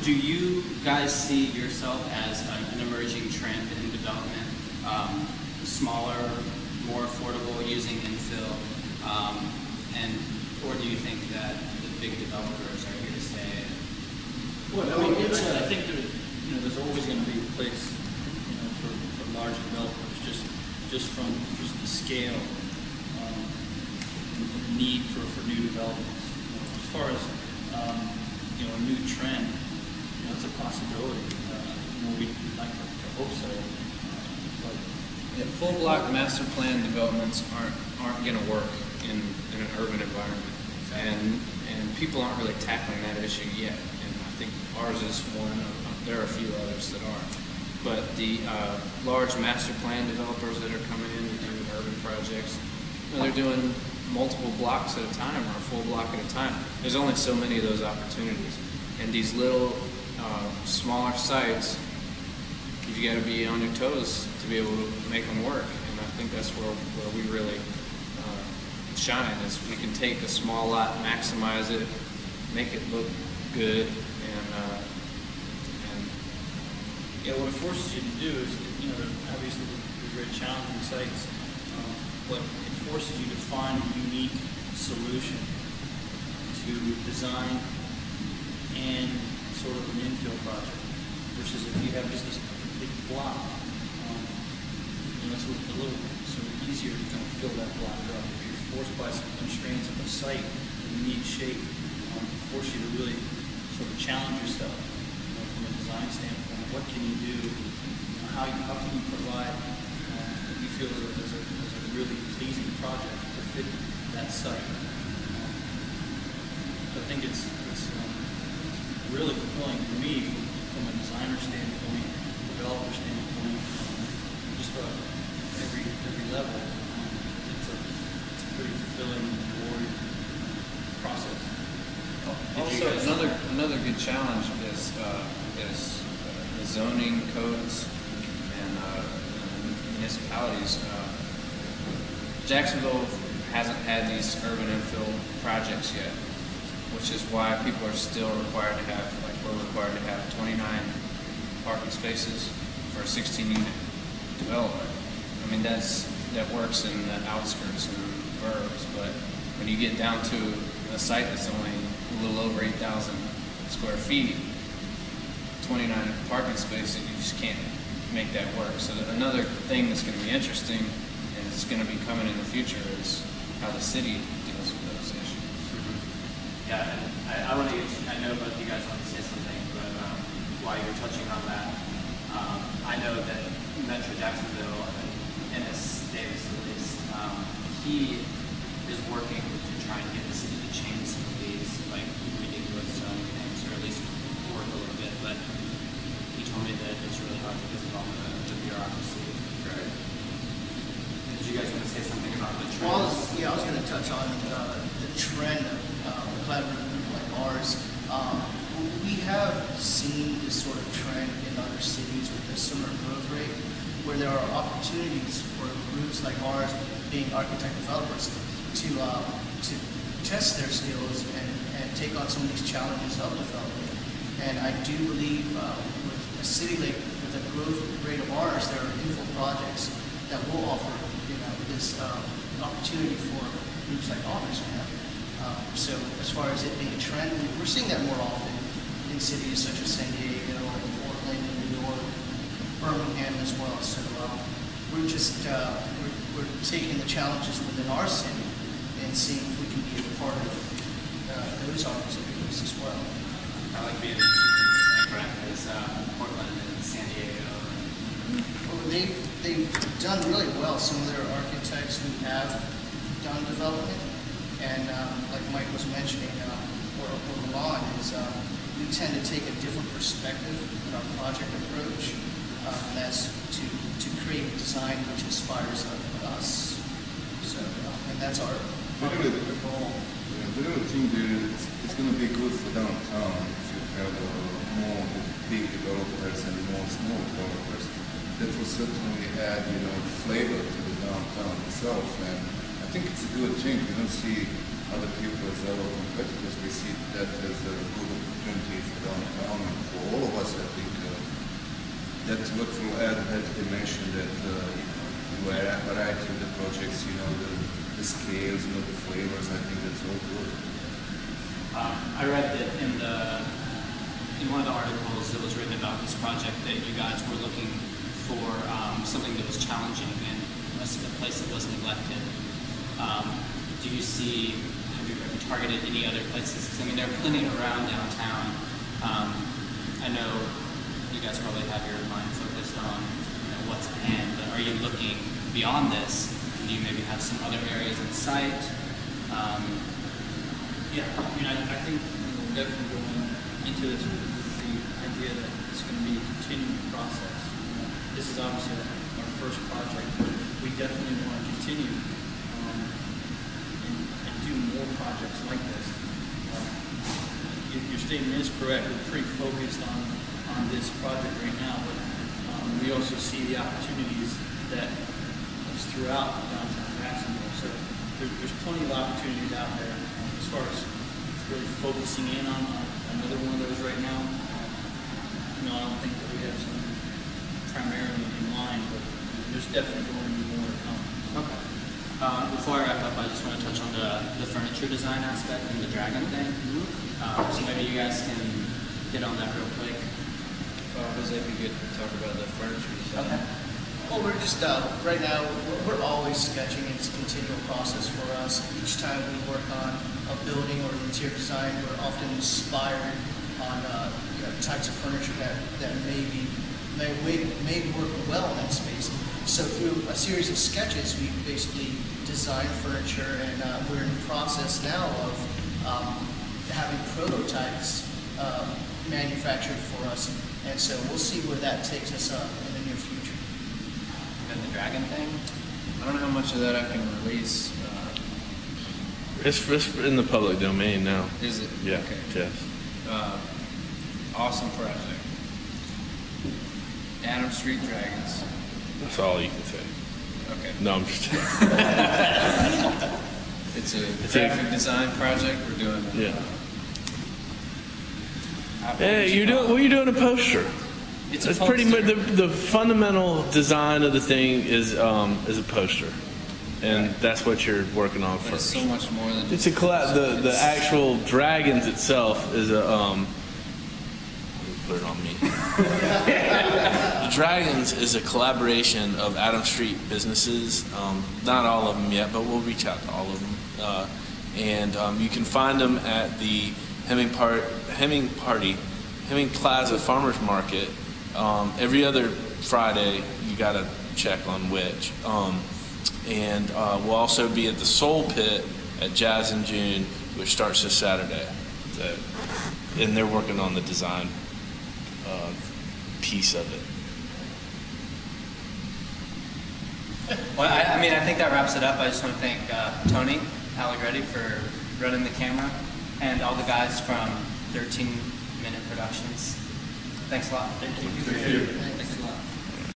Do you guys see yourself as an emerging trend in development? Smaller, more affordable, using infill, or do you think that the big developers are here to stay? Well, I mean, I think there's always going to be a place, for large developers, just from the scale, the need for new developments. As far as a new trend, it's a possibility. We'd like to hope so. But yeah, full block master plan developments aren't going to work in an urban environment, and people aren't really tackling that issue yet. And I think ours is one. There are a few others that are, but the large master plan developers that are coming in and doing urban projects, they're doing multiple blocks at a time or a full block at a time. There's only so many of those opportunities, and these little smaller sites, you got to be on your toes to be able to make them work. And I think that's where we really shine, is we can take a small lot, maximize it, make it look good, and what it forces you to do is, obviously they're very challenging sites, but it forces you to find a unique solution to design and sort of an infill project, versus if you have just this big block, it's a little sort of easier to kind of fill that block up. If you're forced by some constraints of the site, a unique shape, force you to really sort of challenge yourself, from a design standpoint. What can you do? How can you provide what you feel is a really pleasing project to fit that site? I think it's really fulfilling for me from a designer standpoint, developer standpoint, just about every level. It's a pretty fulfilling, rewarding process. Also, another good challenge is the zoning codes and municipalities. Jacksonville hasn't had these urban infill projects yet, which is why people are still required to have, like we're required to have 29 parking spaces for a 16-unit development. I mean, that works in the outskirts and burbs, but when you get down to a site that's only a little over 8,000 square feet, 29 parking spaces, you just can't make that work. So another thing that's going to be interesting, and it's going to be coming in the future, is how the city deals with those issues. Yeah, and I want to. I know both you guys want to say something, but while you're touching on that, I know that Metro Jacksonville, and Ennis Davis at least, he is working to try and get the city to change some of these like ridiculous zoning things, or at least work a little bit. But he told me that it's really hard to get involved in the bureaucracy. Right. Did you guys want to say something about the trend? Well, I was going to touch on the trend of a collaborative group like ours. We have seen this sort of trend in other cities with a similar growth rate, where there are opportunities for groups like ours, being architect developers, to test their skills and take on some of these challenges of development. And I do believe with a city like with a growth rate of ours, there are infill projects that will offer this opportunity for groups like ours. So as far as it being a trend, we're seeing that more often in cities such as San Diego and Portland and New York, Birmingham as well. So we're just we're taking the challenges within our city and seeing if we can be a part of those opportunities as well. I like being in the same breath as Portland and San Diego. Well, they've done really well. Some of their architects who have done development, and like Mike was mentioning, or Milan, is we tend to take a different perspective in our project approach. And that's to create a design which inspires us. So, and that's our goal. I really think that it's going to be good for downtown if you have more big developers and more small developers. That will certainly add, flavor to the downtown itself. And I think it's a good thing. We don't see other people as our competitors, we see that as a good opportunity for downtown and for all of us. I think that's what will add that dimension, that variety of the projects, the scales, the flavors. I think that's all good. I read that in one of the articles that was written about this project that you guys were looking for something that was challenging and a place that was neglected. Do you see, have you targeted any other places? Because I mean, there are plenty around downtown. I know you guys probably have your mind focused on what's at hand, but are you looking beyond this? Do you maybe have some other areas in sight? Yeah, I think we're definitely going into this with the idea that it's going to be a continuing process. This is obviously our first project, but we definitely want to continue and do more projects like this. Your statement is correct. We're pretty focused on this project right now, but we also see the opportunities that is throughout downtown Jacksonville. So there's plenty of opportunities out there. As far as really focusing in on another one of those right now, I don't think that we have something primarily in mind, but there's definitely going to be more to come. Okay. Before I wrap up, I just want to touch on the furniture design aspect and the dragon thing. So maybe you guys can get on that real quick. Jose, it'd be good to talk about the furniture design. Okay. Well, we're just, right now, we're always sketching. It's a continual process for us. Each time we work on a building or interior design, we're often inspired on types of furniture that may work well in that space. So through a series of sketches, we basically design furniture, and we're in the process now of having prototypes manufactured for us. And so we'll see where that takes us in the near future. And the dragon thing? I don't know how much of that I can release. It's in the public domain now. Is it? Yeah. Okay. Yes. Awesome project. Adam Street Dragons. That's all you can say. Okay. No, I'm just. It's a graphic design project we're doing. Yeah. Hey, you're doing a poster. It's a It's poster. pretty much the fundamental design of the thing is a poster, and that's what you're working on But it's first. so much more than It's a the actual dragons itself is a put it on me. The Dragons is a collaboration of Adam Street businesses. Not all of them yet, but we'll reach out to all of them. And you can find them at the Hemming Plaza Farmers Market. Every other Friday, you got to check on which. And we'll also be at the Soul Pit at Jazz in June, which starts this Saturday. So, and they're working on the design piece of it. Well, I mean, I think that wraps it up. I just want to thank Tony Allegretti for running the camera and all the guys from 13 Minute Productions. Thanks a lot. Thank you.